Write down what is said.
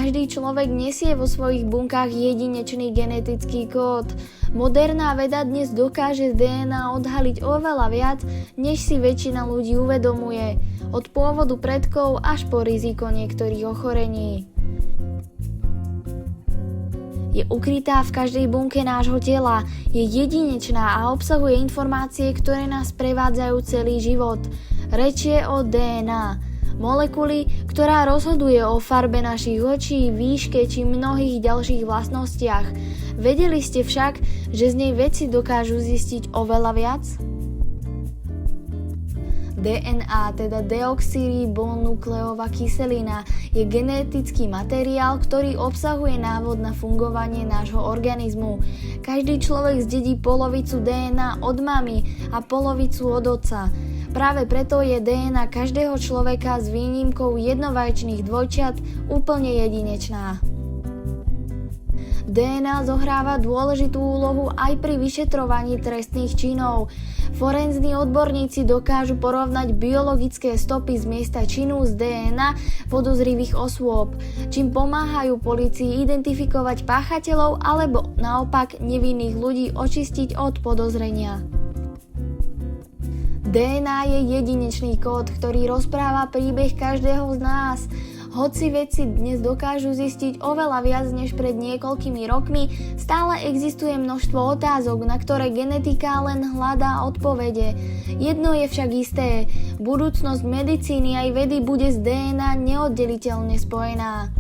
Každý človek nesie vo svojich bunkách jedinečný genetický kód. Moderná veda dnes dokáže z DNA odhaliť oveľa viac, než si väčšina ľudí uvedomuje. Od pôvodu predkov až po riziko niektorých ochorení. Je ukrytá v každej bunke nášho tela, je jedinečná a obsahuje informácie, ktoré nás prevádzajú celý život. Reč je o DNA, molekuly, ktorá rozhoduje o farbe našich očí, výške či mnohých ďalších vlastnostiach. Vedeli ste však, že z nej vedci dokážu zistiť oveľa viac? DNA, teda deoxyribonukleová kyselina, je genetický materiál, ktorý obsahuje návod na fungovanie nášho organizmu. Každý človek zdedí polovicu DNA od mamy a polovicu od otca. Práve preto je DNA každého človeka s výnimkou jednovaječných dvojčiat úplne jedinečná. DNA zohráva dôležitú úlohu aj pri vyšetrovaní trestných činov. Forenzní odborníci dokážu porovnať biologické stopy z miesta činu z DNA podozrivých osôb, čím pomáhajú polícii identifikovať páchateľov alebo naopak nevinných ľudí očistiť od podozrenia. DNA je jedinečný kód, ktorý rozpráva príbeh každého z nás. Hoci vedci dnes dokážu zistiť oveľa viac než pred niekoľkými rokmi, stále existuje množstvo otázok, na ktoré genetika len hľadá odpovede. Jedno je však isté, budúcnosť medicíny aj vedy bude s DNA neoddeliteľne spojená.